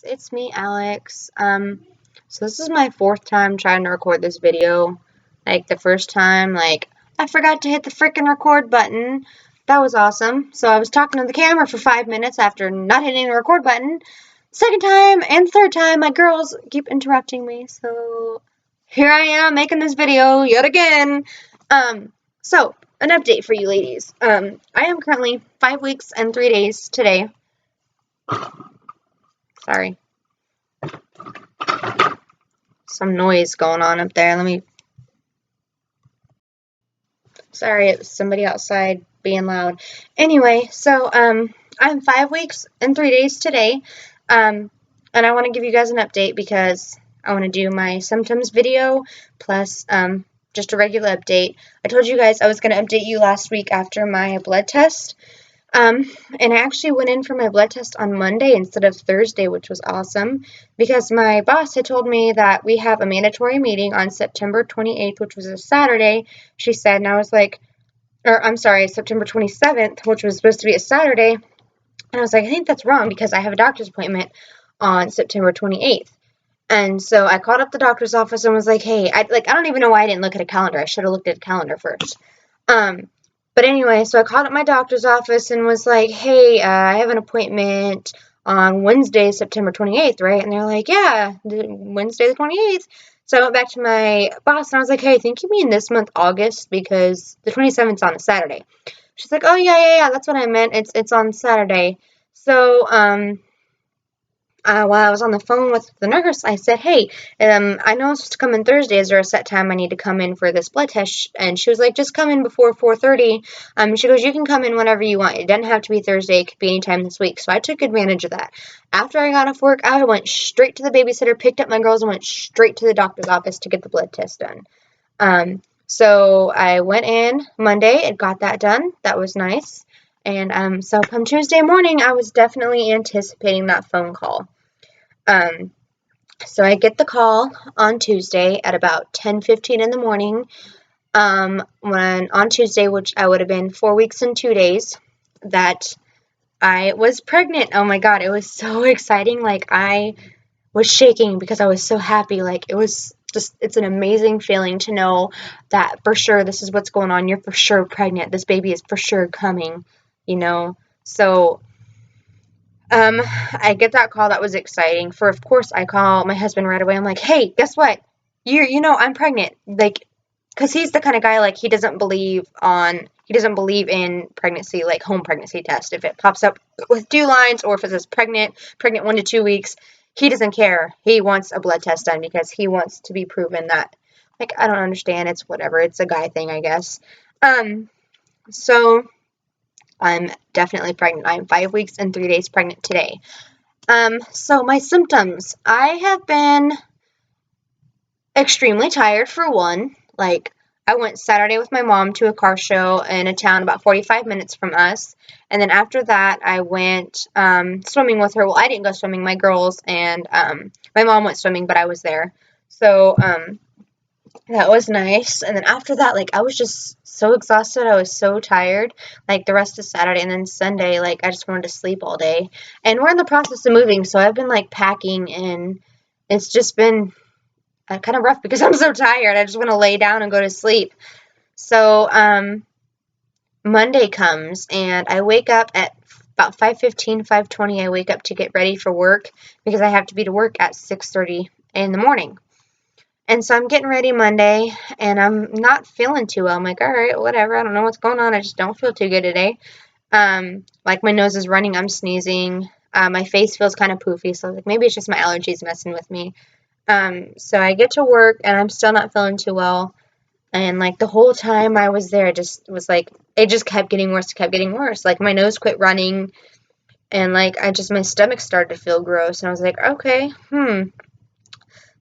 It's me, Alex. So this is my fourth time trying to record this video. Like the first time, I forgot to hit the freaking record button. That was awesome. So I was talking to the camera for 5 minutes after not hitting the record button. Second time and third time, my girls keep interrupting me. So here I am making this video yet again. So an update for you ladies. I am currently 5 weeks and 3 days today. Sorry. Some noise going on up there. Sorry, it was somebody outside being loud. Anyway, so I'm 5 weeks and 3 days today. And I want to give you guys an update because I want to do my symptoms video plus just a regular update. I told you guys I was going to update you last week after my blood test. And I actually went in for my blood test on Monday instead of Thursday, which was awesome because my boss had told me that we have a mandatory meeting on September 28th, which was a Saturday, she said, and I was like, September 27th, which was supposed to be a Saturday, and I was like, I think that's wrong because I have a doctor's appointment on September 28th. And so I called up the doctor's office and was like, hey, I don't even know why I didn't look at a calendar. I should have looked at a calendar first. But anyway, so I called up my doctor's office and was like, hey, I have an appointment on Wednesday, September 28th, right? And they're like, yeah, Wednesday the 28th. So I went back to my boss and I was like, hey, I think you mean this month, August, because the 27th is on a Saturday. She's like, oh, yeah, that's what I meant. It's on Saturday. So, while I was on the phone with the nurse, I said, hey, I know I'm supposed to come in Thursday. Is there a set time I need to come in for this blood test? And she was like, just come in before 4:30. She goes, you can come in whenever you want. It doesn't have to be Thursday. It could be any time this week. So I took advantage of that. After I got off work, I went straight to the babysitter, picked up my girls, and went straight to the doctor's office to get the blood test done. So I went in Monday and got that done. That was nice. And so come Tuesday morning, I was definitely anticipating that phone call. So I get the call on Tuesday at about 10:15 in the morning. When on Tuesday, which I would have been 4 weeks and 2 days, that I was pregnant. Oh my God, it was so exciting. Like I was shaking because I was so happy. Like it was just, it's an amazing feeling to know that for sure this is what's going on. You're for sure pregnant. This baby is for sure coming, you know? So I get that call. That was exciting. Of course, I call my husband right away. I'm like, hey, guess what? I'm pregnant. Like, cause he's the kind of guy, like, he doesn't believe in pregnancy, like home pregnancy test. If it pops up with 2 lines or if it says pregnant 1 to 2 weeks, he doesn't care. He wants a blood test done because he wants to be proven that, like, I don't understand. It's whatever. It's a guy thing, I guess. So I'm definitely pregnant. I'm 5 weeks and 3 days pregnant today. So my symptoms. I have been extremely tired for one. Like, I went Saturday with my mom to a car show in a town about 45 minutes from us. And then after that, I went swimming with her. Well, I didn't go swimming. My girls and my mom went swimming, but I was there. So that was nice. And then after that, like, I was just so exhausted. I was so tired. Like, the rest of Saturday and then Sunday, like, I just wanted to sleep all day. And we're in the process of moving, so I've been, like, packing, and it's just been kind of rough because I'm so tired. I just want to lay down and go to sleep. So, Monday comes, and I wake up at about 5:15, 5:20. I wake up to get ready for work because I have to be to work at 6:30 in the morning. And so I'm getting ready Monday, and I'm not feeling too well. I'm like, all right, whatever. I don't know what's going on. I just don't feel too good today. Like, my nose is running. I'm sneezing. My face feels kind of poofy. So I was like, maybe it's just my allergies messing with me. So I get to work, and I'm still not feeling too well. And, like, the whole time I was there, it just was like, it just kept getting worse, kept getting worse. Like, my nose quit running, and, like, my stomach started to feel gross. And I was like, okay,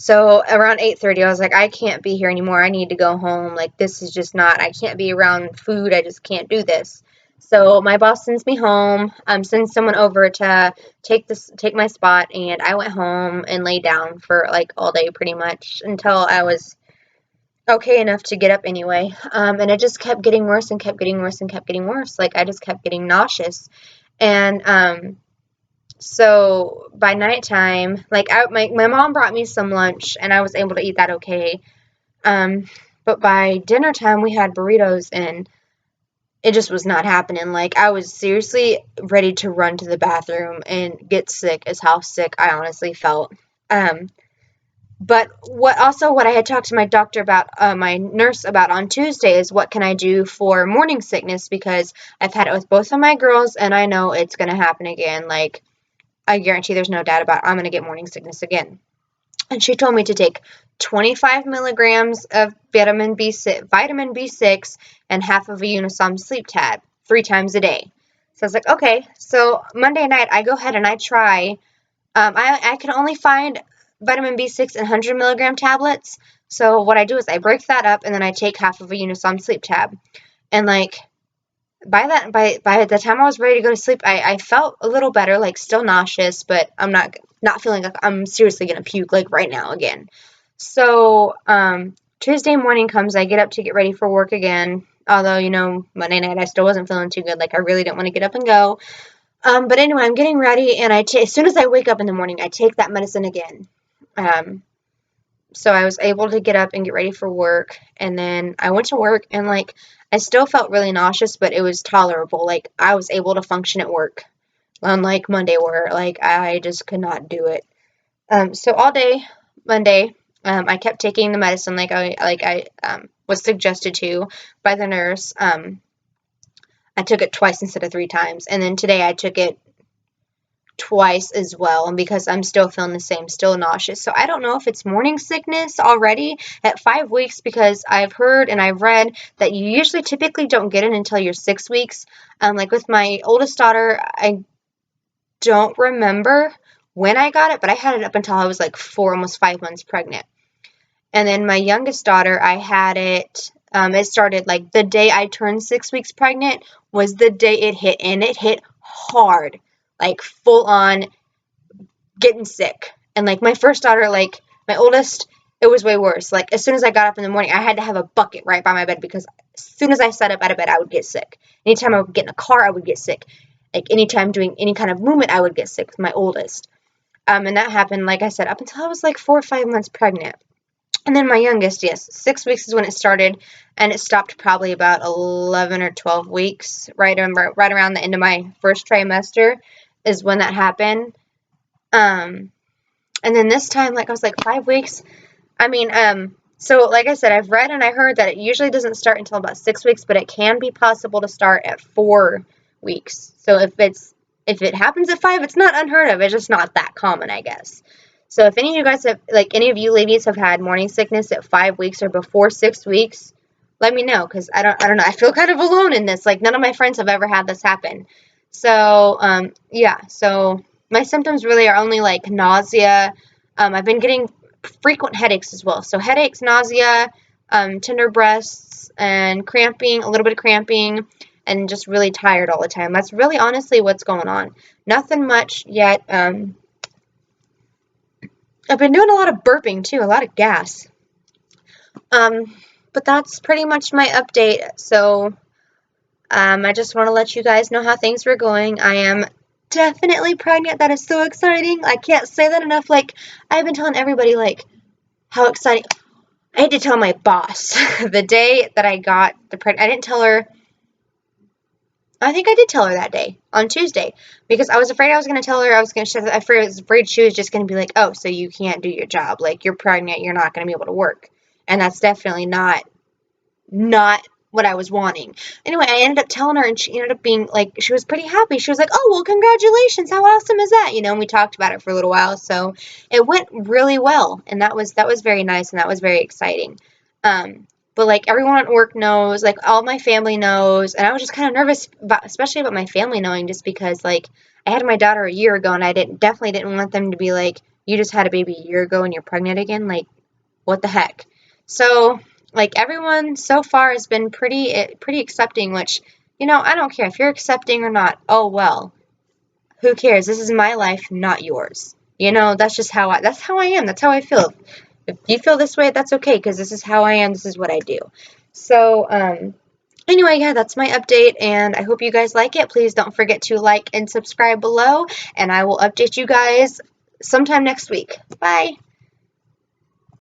So around 8:30, I was like, I can't be here anymore. I need to go home. Like, this is just not, I can't be around food. I just can't do this. So my boss sends me home, sends someone over to take my spot, and I went home and laid down for, like, all day pretty much until I was okay enough to get up anyway. And it just kept getting worse and kept getting worse and kept getting worse. Like, I just kept getting nauseous. And So by nighttime, like my mom brought me some lunch and I was able to eat that okay. Um, but by dinner time we had burritos and it just was not happening. Like I was seriously ready to run to the bathroom and get sick as how sick I honestly felt. Um, but what I had talked to my doctor about, my nurse about on Tuesday is what can I do for morning sickness because I've had it with both of my girls and I know it's gonna happen again. Like I guarantee there's no doubt about it, I'm gonna get morning sickness again. And she told me to take 25 milligrams of vitamin B6 and half of a Unisom sleep tab 3 times a day. So I was like, okay. So Monday night, I go ahead and I try. I can only find vitamin B6 in 100 milligram tablets. So what I do is I break that up and then I take half of a Unisom sleep tab. And like by the time I was ready to go to sleep, I felt a little better, like still nauseous, but I'm not feeling like I'm seriously gonna puke like right now again. So Tuesday morning comes, I get up to get ready for work again. Although, Monday night I still wasn't feeling too good. Like I really didn't want to get up and go. But anyway, I'm getting ready, and as soon as I wake up in the morning, I take that medicine again. Um, so I was able to get up and get ready for work, and then I went to work, and like I still felt really nauseous, but it was tolerable. Like I was able to function at work, unlike Monday where like I just could not do it. So all day Monday, I kept taking the medicine like I was suggested to by the nurse. I took it twice instead of 3 times, and then today I took it twice as well, and because I'm still feeling the same, still nauseous. So I don't know if it's morning sickness already at 5 weeks, because I've heard and I've read that you usually typically don't get it until you're 6 weeks. Like with my oldest daughter, I don't remember when I got it, but I had it up until I was like 4, almost 5 months pregnant. And then my youngest daughter, I had it. It started like the day I turned 6 weeks pregnant was the day it hit, and it hit hard, like full on getting sick. And like my first daughter, like my oldest, it was way worse. Like as soon as I got up in the morning, I had to have a bucket right by my bed because as soon as I sat up out of bed, I would get sick. Anytime I would get in a car, I would get sick. Like anytime doing any kind of movement, I would get sick with my oldest. And that happened, like I said, up until I was like 4 or 5 months pregnant. And then my youngest, yes, 6 weeks is when it started, and it stopped probably about 11 or 12 weeks, right around the end of my first trimester is when that happened. Um, and then this time, like I was like 5 weeks. I mean, so like I said, I've read and I heard that it usually doesn't start until about 6 weeks, but it can be possible to start at 4 weeks. So if it happens at 5, it's not unheard of. It's just not that common, I guess. So if any of you guys have, like any of you ladies have had morning sickness at 5 weeks or before 6 weeks, let me know, because I don't know. I feel kind of alone in this. Like none of my friends have ever had this happen. So yeah. So my symptoms really are only like nausea. I've been getting frequent headaches as well. So headaches, nausea, tender breasts, and cramping, a little bit of cramping, and just really tired all the time. That's really honestly what's going on. Nothing much yet. I've been doing a lot of burping too, a lot of gas. But that's pretty much my update. So I just want to let you guys know how things were going. I am definitely pregnant. That is so exciting. I can't say that enough. Like, I've been telling everybody, like, how exciting. I had to tell my boss the day that I got the pregnant. I didn't tell her. I think I did tell her that day on Tuesday because I was afraid I was going to tell her I was afraid she was just going to be like, oh, so you can't do your job. Like, you're pregnant. You're not going to be able to work. And that's definitely not what I was wanting. Anyway, I ended up telling her, and she ended up being like, she was pretty happy. She was like, oh, well, congratulations. How awesome is that? And we talked about it for a little while. So it went really well. And that was very nice. And that was very exciting. But like everyone at work knows, like all my family knows. And I was just kind of nervous especially about my family knowing, just because like I had my daughter a year ago, and I definitely didn't want them to be like, you just had a baby a year ago and you're pregnant again. Like, what the heck? So like everyone so far has been pretty accepting, which, I don't care if you're accepting or not. Oh well, who cares? This is my life, not yours. That's just how I am. That's how I feel. If you feel this way, that's okay, because this is how I am. This is what I do. So Anyway, yeah, that's my update, and I hope you guys like it. Please don't forget to like and subscribe below, and I will update you guys sometime next week. Bye.